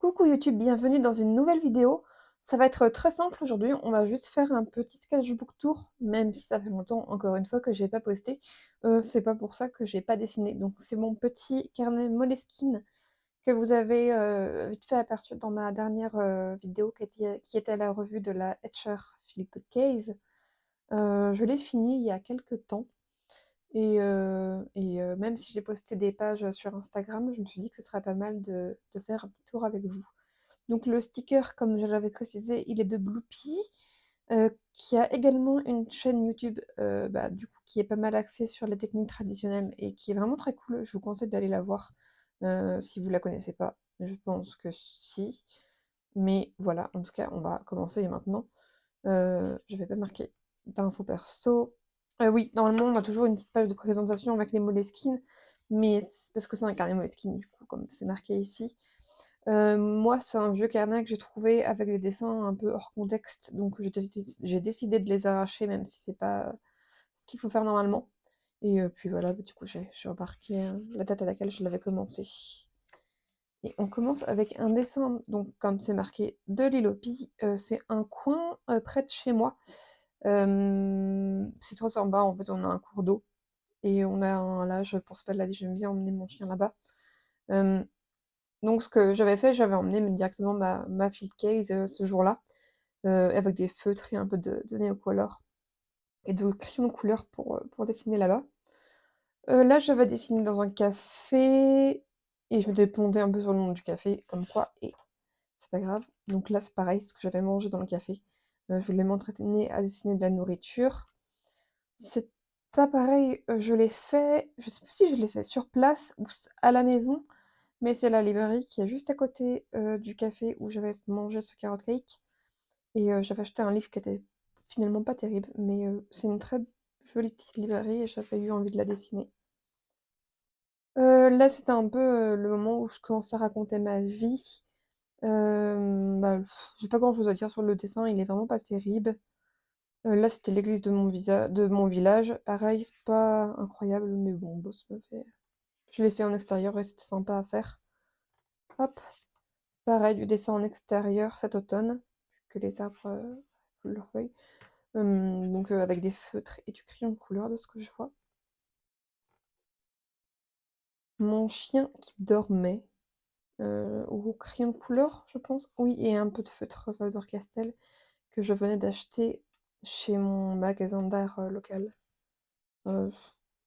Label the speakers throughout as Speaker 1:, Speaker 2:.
Speaker 1: Coucou YouTube, bienvenue dans une nouvelle vidéo. Ça va être très simple aujourd'hui, on va juste faire un petit sketchbook tour, même si ça fait longtemps, encore une fois, que j'ai pas posté. C'est pas pour ça que j'ai pas dessiné. Donc c'est mon petit carnet Moleskine que vous avez vite fait aperçu dans ma dernière vidéo qui était la revue de la Etcher Field Case. Je l'ai fini il y a quelques temps. Et même si j'ai posté des pages sur Instagram, je me suis dit que ce serait pas mal de faire un petit tour avec vous. Donc le sticker, comme je l'avais précisé, il est de Bloopi, qui a également une chaîne YouTube, du coup, qui est pas mal axée sur les techniques traditionnelles et qui est vraiment très cool. Je vous conseille d'aller la voir, si vous la connaissez pas. Je pense que si. Mais voilà, en tout cas, on va commencer maintenant. Je vais pas marquer d'infos perso. Oui, normalement, on a toujours une petite page de présentation avec les Moleskine, mais parce que c'est un carnet Moleskine, du coup, comme c'est marqué ici. Moi, c'est un vieux carnet que j'ai trouvé avec des dessins un peu hors contexte, donc j'ai décidé de les arracher, même si c'est pas ce qu'il faut faire normalement. Et puis voilà, du coup, j'ai remarqué la date à laquelle je l'avais commencé. Et on commence avec un dessin, donc comme c'est marqué de l'Ilopi, c'est un coin près de chez moi. C'est trop sympa, en fait, on a un cours d'eau et on a un lage pour se balader. J'aime bien emmener mon chien là-bas. Euh, donc ce que j'avais fait, j'avais emmené directement ma field case ce jour-là, avec des feutres et un peu de néocolor et de crayons de couleur pour dessiner là-bas. Là, j'avais dessiné dans un café et je m'étais plantée un peu sur le nom du café, comme quoi, et c'est pas grave. Donc là, c'est pareil, ce que j'avais mangé dans le café. Je voulais m'entraîner à dessiner de la nourriture. C'est ça, pareil, je l'ai fait, je sais plus si je l'ai fait sur place ou à la maison, mais c'est la librairie qui est juste à côté du café où j'avais mangé ce carrot cake. Et j'avais acheté un livre qui était finalement pas terrible, mais c'est une très jolie petite librairie et j'avais eu envie de la dessiner. Là, c'était un peu le moment où je commençais à raconter ma vie. J'ai pas grand-chose à dire sur le dessin, il est vraiment pas terrible. Là, c'était l'église de mon village. Pareil, c'est pas incroyable, mais bon, ça m'a fait. Je l'ai fait en extérieur et c'était sympa à faire. Hop, pareil, du dessin en extérieur cet automne, que les arbres coulent leurs feuilles. Donc avec des feutres et du crayon de couleur de ce que je vois. Mon chien qui dormait, au crayon de couleur, je pense. Oui, et un peu de feutre Faber-Castell que je venais d'acheter chez mon magasin d'art local. Euh,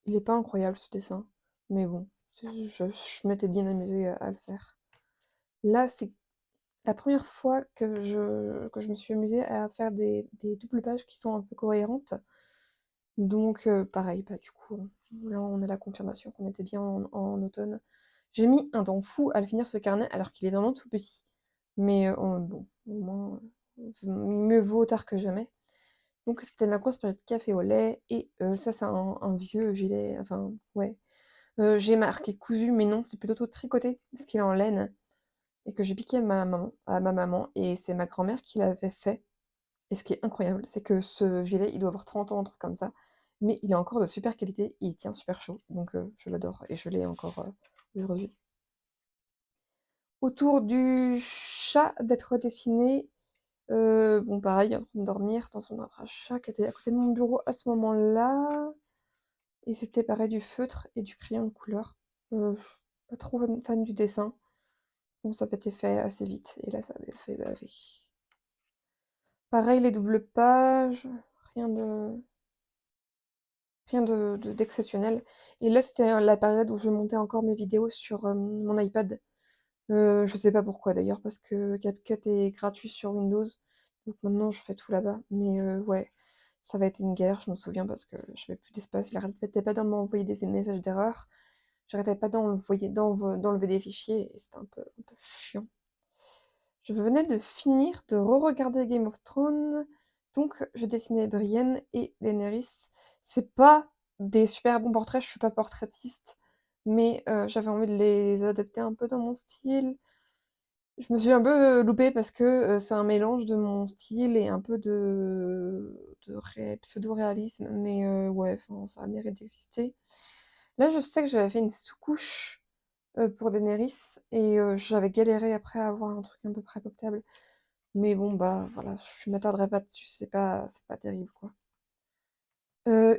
Speaker 1: il est pas incroyable ce dessin, mais bon, je m'étais bien amusée à le faire. Là, c'est la première fois que je me suis amusée à faire des doubles pages qui sont un peu cohérentes. Donc, pareil, bah, du coup, là, on a la confirmation qu'on était bien en automne. J'ai mis un temps fou à le finir ce carnet, alors qu'il est vraiment tout petit. Mais bon, au moins, mieux vaut tard que jamais. Donc, c'était ma grosse période de café au lait. Et ça, c'est un vieux gilet. Enfin, ouais. J'ai marqué cousu, mais non, c'est plutôt tout tricoté, parce qu'il est en laine. Et que j'ai piqué à ma maman. Et c'est ma grand-mère qui l'avait fait. Et ce qui est incroyable, c'est que ce gilet, il doit avoir 30 ans, un truc comme ça, mais il est encore de super qualité et il tient super chaud, donc je l'adore et je l'ai encore aujourd'hui. Autour du chat d'être dessiné, bon pareil, en train de dormir dans son arbre à chat qui était à côté de mon bureau à ce moment-là, et c'était pareil du feutre et du crayon de couleur. Je suis pas trop fan du dessin, bon ça avait été fait assez vite, et là ça avait fait baver. Pareil, les doubles pages, rien de d'exceptionnel. Et là, c'était la période où je montais encore mes vidéos sur mon iPad. Je sais pas pourquoi d'ailleurs, parce que CapCut est gratuit sur Windows. Donc maintenant, je fais tout là-bas. Mais ouais, ça va être une guerre, je me souviens, parce que je n'avais plus d'espace. Il arrêtait pas de m'envoyer des messages d'erreur. J'arrêtais pas d'enlever des fichiers, et c'était un peu chiant. Je venais de finir de re-regarder Game of Thrones, donc je dessinais Brienne et Daenerys. C'est pas des super bons portraits, je suis pas portraitiste, mais j'avais envie de les adapter un peu dans mon style. Je me suis un peu loupée parce que c'est un mélange de mon style et un peu de pseudo-réalisme, mais ouais, enfin, ça a mérite d'exister. Là, je sais que j'avais fait une sous-couche pour Daenerys et j'avais galéré après à avoir un truc à peu près potable. Mais bon, bah, voilà, je m'attarderai pas dessus, c'est pas terrible, quoi.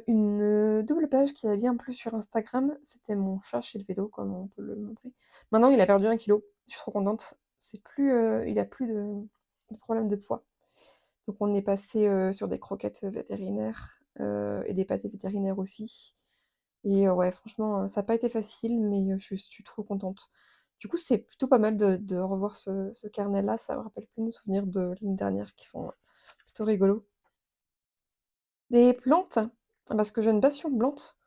Speaker 1: Une, double page qui a bien plu sur Instagram, c'était mon chat chez le vélo, comme on peut le montrer. Maintenant, il a perdu 1 kilo, je suis trop contente. C'est plus, il a plus de problème de poids. Donc on est passé, sur des croquettes, vétérinaires, et des pâtés vétérinaires aussi. Et ouais, franchement, ça a pas été facile, mais je suis trop contente. Du coup, c'est plutôt pas mal de revoir ce carnet-là, ça me rappelle plein de souvenirs de l'année dernière qui sont, plutôt rigolos. Des plantes, parce que j'ai une passion plante,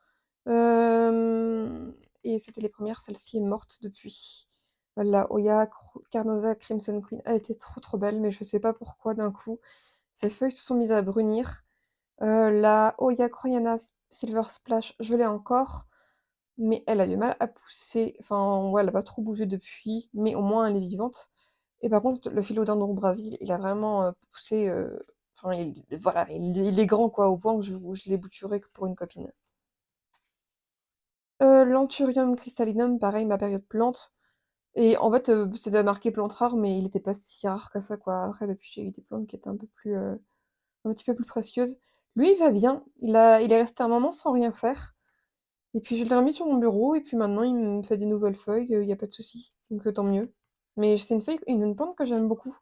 Speaker 1: et c'était les premières, celle-ci est morte depuis. La Hoya Carnosa Crimson Queen, elle était trop, trop belle, mais je sais pas pourquoi d'un coup, ses feuilles se sont mises à brunir. La Hoya Croyana Silver Splash, je l'ai encore, mais elle a du mal à pousser. Enfin, ouais, elle a pas trop bougé depuis, mais au moins elle est vivante. Et par contre, le philodendron Brésil, il a vraiment poussé. Enfin, voilà, il est grand quoi, au point que je l'ai bouturé que pour une copine. L'Anthurium crystallinum, pareil, ma période plante. Et en fait, c'était marqué plante rare, mais il était pas si rare que ça quoi. Après, depuis, j'ai eu des plantes qui étaient un peu plus, un petit peu plus précieuses. Lui, il va bien. Il est resté un moment sans rien faire. Et puis je l'ai remis sur mon bureau et puis maintenant il me fait des nouvelles feuilles, il y a pas de souci, donc tant mieux. Mais c'est une plante que j'aime beaucoup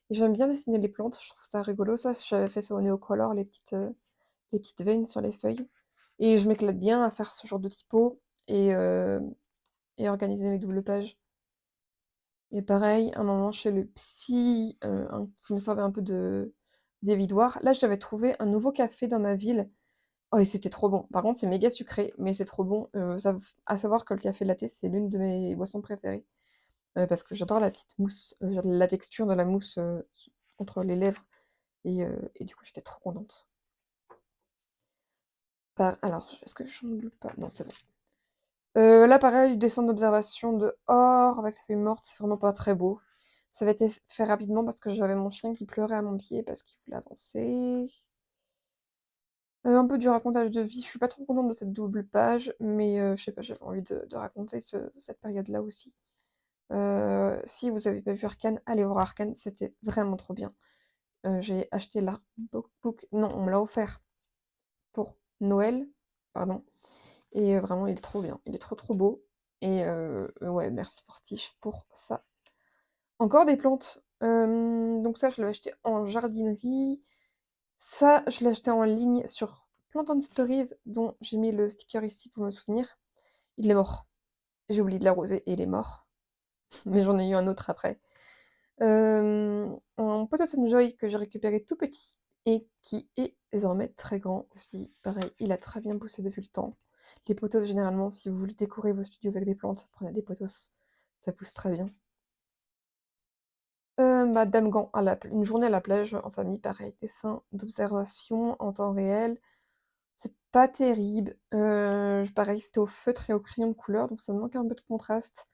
Speaker 1: et j'aime bien dessiner les plantes, je trouve ça rigolo ça, j'avais fait ça au Néocolor, les petites veines sur les feuilles et je m'éclate bien à faire ce genre de typo et organiser mes doubles pages. Et pareil, un moment chez le psy, qui me servait un peu de d'évidoir, là j'avais trouvé un nouveau café dans ma ville. Oh et c'était trop bon. Par contre, c'est méga sucré, mais c'est trop bon. À savoir que le café latte, c'est l'une de mes boissons préférées, parce que j'adore la petite mousse, la texture de la mousse, entre les lèvres et du coup, j'étais trop contente. Alors, est-ce que j'en oublie pas? Non, c'est bon. Là, pareil, du dessin d'observation dehors avec les feuilles mortes, c'est vraiment pas très beau. Ça avait été fait rapidement parce que j'avais mon chien qui pleurait à mon pied parce qu'il voulait avancer. Un peu du racontage de vie, je suis pas trop contente de cette double page, mais je sais pas, j'avais envie de raconter cette période-là aussi. Si vous avez pas vu Arcane, allez voir Arcane, c'était vraiment trop bien. J'ai acheté l'artbook, non, on me l'a offert pour Noël, pardon, et vraiment, il est trop bien, il est trop trop beau, et ouais, merci Fortiche pour ça. Encore des plantes, donc ça, je l'avais acheté en jardinerie. Ça, je l'ai acheté en ligne sur Plant on Stories, dont j'ai mis le sticker ici pour me souvenir. Il est mort. J'ai oublié de l'arroser et il est mort. Mais j'en ai eu un autre après. Un Potos Joy que j'ai récupéré tout petit et qui est désormais très grand aussi. Pareil, il a très bien poussé depuis le temps. Les potos, généralement, si vous voulez décorer vos studios avec des plantes, prenez des potos. Ça pousse très bien. Madame Gant, une journée à la plage en famille, pareil, dessin d'observation en temps réel. C'est pas terrible. Pareil, c'était au feutre et au crayon de couleur, donc ça me manque un peu de contraste.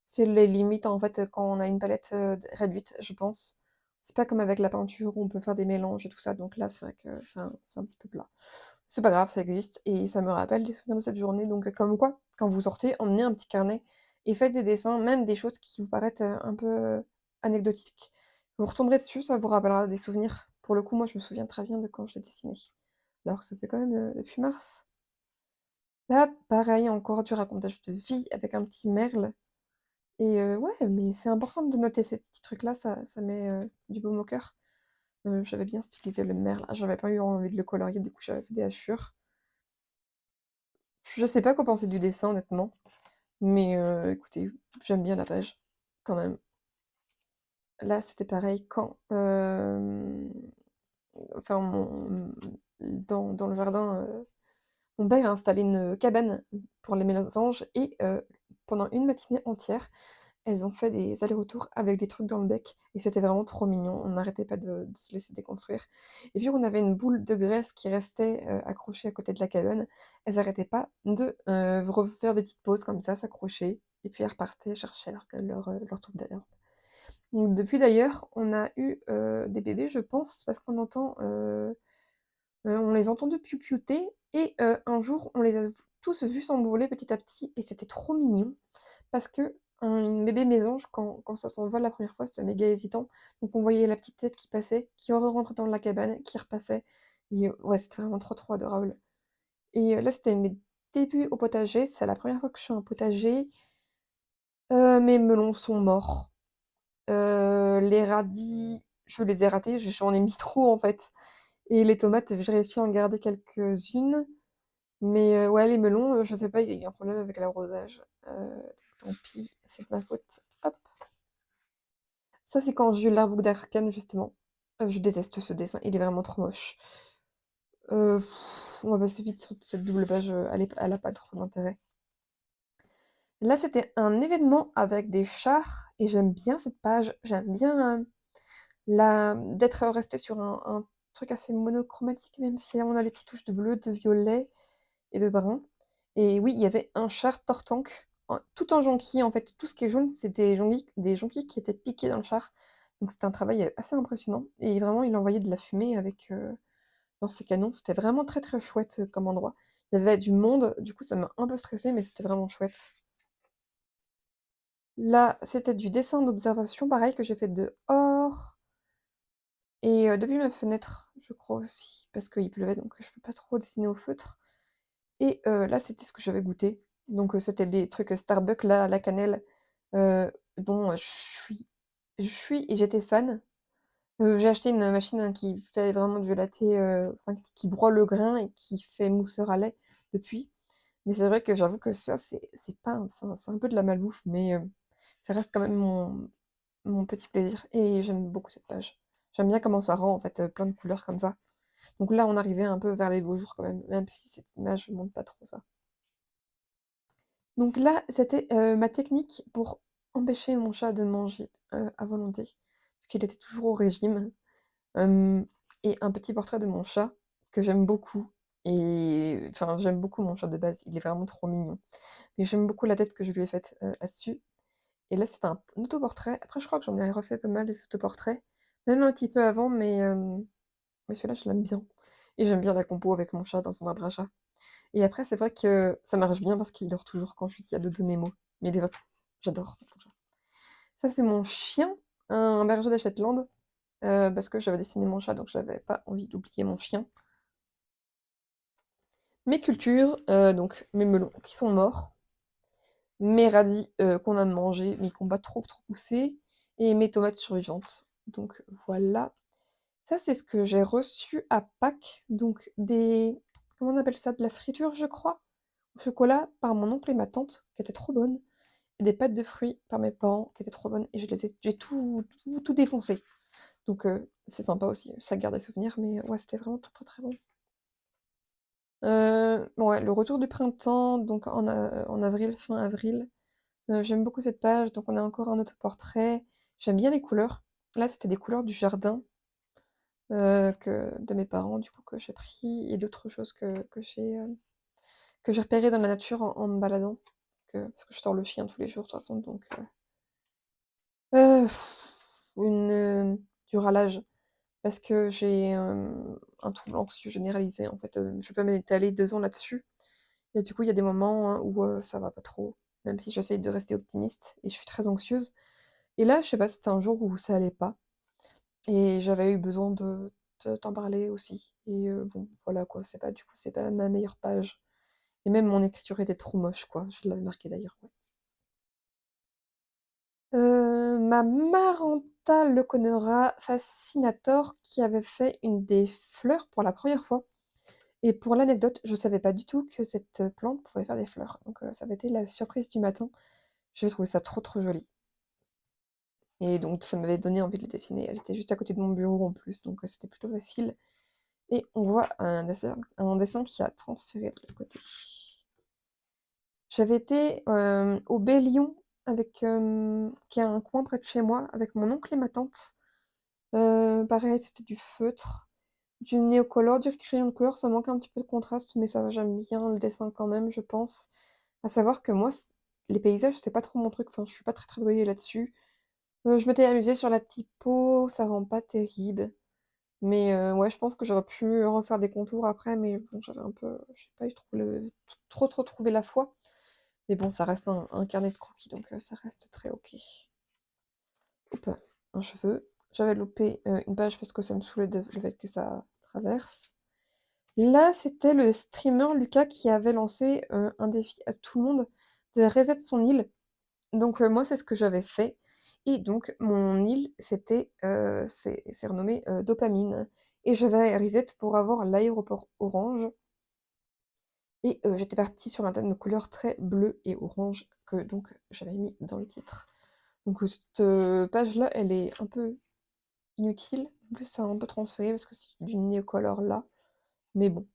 Speaker 1: C'est les limites, en fait, quand on a une palette réduite, je pense. C'est pas comme avec la peinture où on peut faire des mélanges et tout ça, donc là, c'est vrai que c'est un petit peu plat. C'est pas grave, ça existe, et ça me rappelle les souvenirs de cette journée, donc comme quoi, quand vous sortez, emmenez un petit carnet et faites des dessins, même des choses qui vous paraissent un peu anecdotiques. Vous retomberez dessus, ça vous rappellera des souvenirs. Pour le coup, moi, je me souviens très bien de quand je l'ai dessiné. Alors que ça fait quand même depuis mars. Là, pareil, encore du racontage de vie avec un petit merle. Et ouais, mais c'est important de noter ces petits trucs-là, ça met du baume au cœur. J'avais bien stylisé le merle. Ah, j'avais pas eu envie de le colorier, du coup j'avais fait des hachures. Je sais pas quoi penser du dessin, honnêtement. Mais écoutez, j'aime bien la page, quand même. Là, c'était pareil quand, enfin, dans le jardin, mon père a installé une cabane pour les mésanges et pendant une matinée entière, elles ont fait des allers-retours avec des trucs dans le bec et c'était vraiment trop mignon. On n'arrêtait pas de se laisser déconstruire. Et vu qu'on avait une boule de graisse qui restait accrochée à côté de la cabane, elles n'arrêtaient pas de refaire des petites pauses comme ça, s'accrocher, et puis elles repartaient chercher leur touffe d'ailleurs. Donc depuis d'ailleurs, on a eu des bébés, je pense, parce on les a entendus piou-piouter et un jour, on les a tous vus s'envoler petit à petit et c'était trop mignon parce que un bébé mésange, quand ça s'envole la première fois, c'est méga hésitant. Donc on voyait la petite tête qui passait, qui rentrait dans la cabane, qui repassait. Et ouais, c'était vraiment trop, trop adorable. Et là, c'était mes débuts au potager. C'est la première fois que je fais un potager. Mes melons sont morts. Les radis, je les ai ratés, j'en ai mis trop en fait. Et les tomates, j'ai réussi à en garder quelques-unes. Mais ouais, les melons, je sais pas, il y a eu un problème avec l'arrosage. Tant pis, c'est de ma faute. Hop. Ça, c'est quand j'ai eu l'arbre d'Arcane, justement. Je déteste ce dessin, il est vraiment trop moche. On va passer vite sur cette double page, elle a pas trop d'intérêt. Là, c'était un événement avec des chars, et j'aime bien cette page. J'aime bien d'être resté sur un truc assez monochromatique, même si on a des petites touches de bleu, de violet et de brun. Et oui, il y avait un char Tortank, tout en jonquille, en fait. Tout ce qui est jaune, c'était des jonquilles qui étaient piquées dans le char. Donc c'était un travail assez impressionnant. Et vraiment, il envoyait de la fumée dans ses canons. C'était vraiment très très chouette comme endroit. Il y avait du monde, du coup ça m'a un peu stressée, mais c'était vraiment chouette. Là, c'était du dessin d'observation, pareil, que j'ai fait dehors. Et depuis ma fenêtre, je crois aussi, parce qu'il pleuvait, donc je peux pas trop dessiner au feutre. Et là, c'était ce que j'avais goûté. Donc c'était des trucs Starbucks, là, à la cannelle, dont je suis et j'étais fan. J'ai acheté une machine qui fait vraiment du latte, enfin qui broie le grain et qui fait mousseur à lait depuis. Mais c'est vrai que j'avoue que ça, c'est pas, enfin, c'est un peu de la malbouffe, mais ça reste quand même mon petit plaisir. Et j'aime beaucoup cette page. J'aime bien comment ça rend en fait plein de couleurs comme ça. Donc là, on arrivait un peu vers les beaux jours quand même si cette image ne montre pas trop ça. Donc là, c'était ma technique pour empêcher mon chat de manger à volonté, puisqu'il était toujours au régime. Hem et un petit portrait de mon chat que j'aime beaucoup et enfin, j'aime beaucoup mon chat de base, il est vraiment trop mignon. Mais j'aime beaucoup la tête que je lui ai faite, là-dessus et là, c'est un autoportrait. Après, je crois que j'en ai refait pas mal des autoportraits, même un petit peu avant, mais celui-là, je l'aime bien et j'aime bien la compo avec mon chat dans son arbre à chat et après, c'est vrai que ça marche bien parce qu'il dort toujours quand je lui dis à dodo Nemo, mais il est j'adore mon chat. Ça, c'est mon chien, un berger de Shetland. Parce que j'avais dessiné mon chat, donc j'avais pas envie d'oublier mon chien. Mes cultures, donc mes melons qui sont morts, mes radis qu'on a mangés mais qui ont pas trop trop poussé, et mes tomates survivantes. Donc voilà. Ça, c'est ce que j'ai reçu à Pâques, donc des... Comment on appelle ça? De la friture, je crois, au chocolat par mon oncle et ma tante, qui étaient trop bonnes, et des pâtes de fruits par mes parents, qui étaient trop bonnes, et j'ai tout défoncé. Donc c'est sympa aussi, ça garde des souvenirs, mais ouais, c'était vraiment très très très bon. Ouais, le retour du printemps, donc en avril, fin avril. J'aime beaucoup cette page, donc on a encore un autoportrait. J'aime bien les couleurs. Là, c'était des couleurs du jardin de mes parents, du coup, que j'ai pris, et d'autres choses que j'ai repérées dans la nature en me baladant. Parce que je sors le chien tous les jours, de toute façon, donc... Euh, une, du râlage. Parce que j'ai un trouble anxieux généralisé, en fait. Je peux m'étaler 2 ans là-dessus. Et du coup, il y a des moments hein, où ça va pas trop, même si j'essaye de rester optimiste et je suis très anxieuse. Et là, je sais pas, c'était un jour où ça allait pas et j'avais eu besoin de t'en parler aussi. Et bon, voilà quoi, c'est pas ma meilleure page. Et même mon écriture était trop moche, quoi. Je l'avais marqué d'ailleurs. Ouais. Ma Maranta Leconera Fascinator qui avait fait une des fleurs pour la première fois. Et pour l'anecdote, je savais pas du tout que cette plante pouvait faire des fleurs. Donc ça avait été la surprise du matin. J'ai trouvé ça trop trop joli. Et donc ça m'avait donné envie de les dessiner. Elles étaient juste à côté de mon bureau en plus, donc c'était plutôt facile. Et on voit un dessin qui a transféré de l'autre côté. J'avais été au Bélion, qui est un coin près de chez moi, avec mon oncle et ma tante. Pareil, c'était du feutre, du néocolore, du crayon de couleur, ça manque un petit peu de contraste, mais ça va, j'aime bien le dessin quand même, je pense. À savoir que moi, les paysages, c'est pas trop mon truc, enfin, je suis pas très très douée là-dessus. Je m'étais amusée sur la typo, ça rend pas terrible. Mais ouais, je pense que j'aurais pu refaire des contours après, mais bon, j'avais un peu, je sais pas, je trouve trop trop trouvé la foi. Mais bon, ça reste un carnet de croquis, donc ça reste très OK. Hop, un cheveu. J'avais loupé une page parce que ça me saoulait le fait que ça traverse. Là, c'était le streamer Lucas qui avait lancé un défi à tout le monde de reset son île. Donc moi, c'est ce que j'avais fait. Et donc, mon île, c'est renommé Dopamine. Et j'avais reset pour avoir l'aéroport orange. Et j'étais partie sur un thème de couleurs très bleu et orange que donc j'avais mis dans le titre. Donc cette page-là, elle est un peu inutile. En plus, ça a un peu transféré parce que c'est du Neocolor là. Mais bon.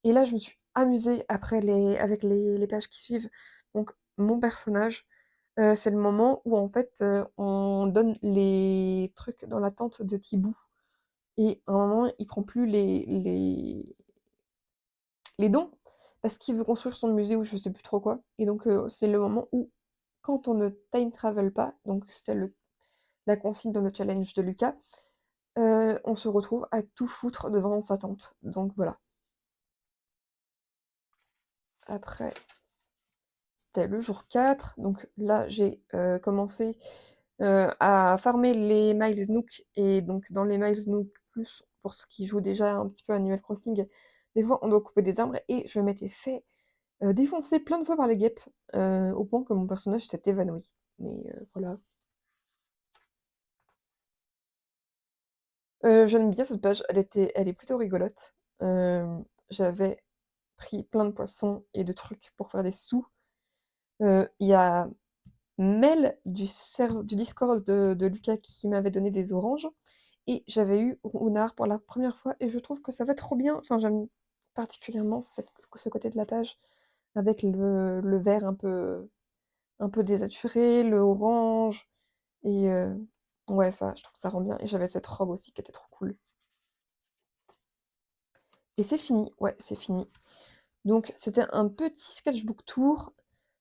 Speaker 1: Et là, je me suis amusée après avec les pages qui suivent. Donc, mon personnage, c'est le moment où en fait, on donne les trucs dans la tente de Thibou. Et à un moment, il prend plus les dons parce qu'il veut construire son musée ou je sais plus trop quoi. Et donc, c'est le moment où, quand on ne time travel pas, donc c'était la consigne dans le challenge de Lucas, on se retrouve à tout foutre devant sa tente. Donc voilà. Après, c'était le jour 4. Donc là, j'ai commencé à farmer les Miles Nook. Et donc, dans les Miles Nook Plus, pour ceux qui jouent déjà un petit peu à Animal Crossing, des fois, on doit couper des arbres. Et je m'étais fait défoncer plein de fois par les guêpes, au point que mon personnage s'est évanoui. Mais voilà. J'aime bien cette page, elle est plutôt rigolote. J'avais pris plein de poissons et de trucs pour faire des sous. Il y a Mel du Discord de Lucas qui m'avait donné des oranges. Et j'avais eu Runard pour la première fois et je trouve que ça va trop bien. Enfin, j'aime particulièrement ce côté de la page avec le vert un peu désaturé, le orange. Et ouais, ça, je trouve que ça rend bien. Et j'avais cette robe aussi qui était trop cool. Et c'est fini, ouais, c'est fini. Donc, c'était un petit sketchbook tour.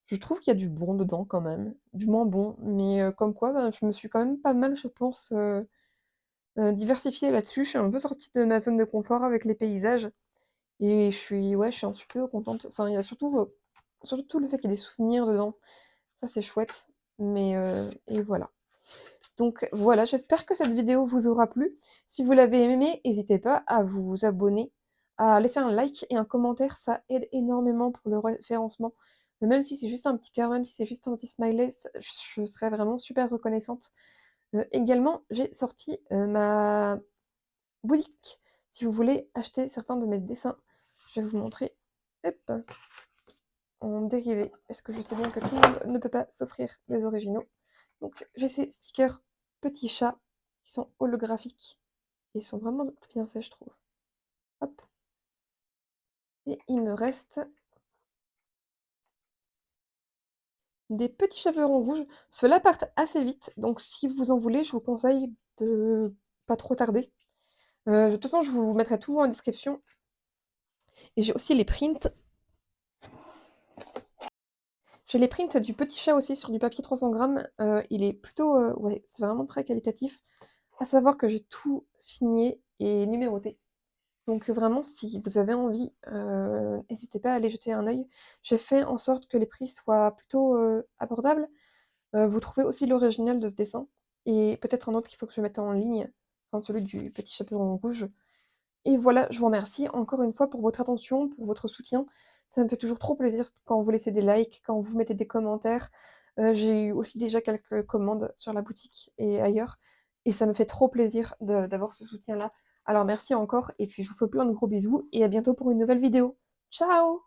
Speaker 1: Je trouve qu'il y a du bon dedans quand même, du moins bon, mais comme quoi, ben, je me suis quand même pas mal, je pense, diversifiée là-dessus. Je suis un peu sortie de ma zone de confort avec les paysages et je suis un petit peu contente. Enfin, il y a surtout le fait qu'il y ait des souvenirs dedans. Ça, c'est chouette, mais et voilà. Donc voilà, j'espère que cette vidéo vous aura plu. Si vous l'avez aimé, n'hésitez pas à vous abonner, à laisser un like et un commentaire, ça aide énormément pour le référencement. Mais même si c'est juste un petit cœur, même si c'est juste un petit smiley, je serais vraiment super reconnaissante. Également, j'ai sorti ma boutique. Si vous voulez acheter certains de mes dessins, je vais vous montrer. Hop, en dérivé, parce que je sais bien que tout le monde ne peut pas s'offrir des originaux. Donc j'ai ces stickers petits chats qui sont holographiques et ils sont vraiment bien faits, je trouve. Hop. Et il me reste des petits chaperons rouges. Ceux-là partent assez vite, donc si vous en voulez, je vous conseille de pas trop tarder. De toute façon, je vous mettrai tout en description. Et j'ai aussi les prints. J'ai les prints du petit chat aussi sur du papier 300 grammes. Il est plutôt... ouais, c'est vraiment très qualitatif. À savoir que j'ai tout signé et numéroté. Donc vraiment, si vous avez envie, n'hésitez pas à aller jeter un œil. J'ai fait en sorte que les prix soient plutôt abordables. Vous trouvez aussi l'original de ce dessin. Et peut-être un autre qu'il faut que je mette en ligne. Enfin, celui du petit chaperon rouge. Et voilà, je vous remercie encore une fois pour votre attention, pour votre soutien. Ça me fait toujours trop plaisir quand vous laissez des likes, quand vous mettez des commentaires. J'ai eu aussi déjà quelques commandes sur la boutique et ailleurs. Et ça me fait trop plaisir d'avoir ce soutien-là. Alors merci encore et puis je vous fais plein de gros bisous et à bientôt pour une nouvelle vidéo. Ciao!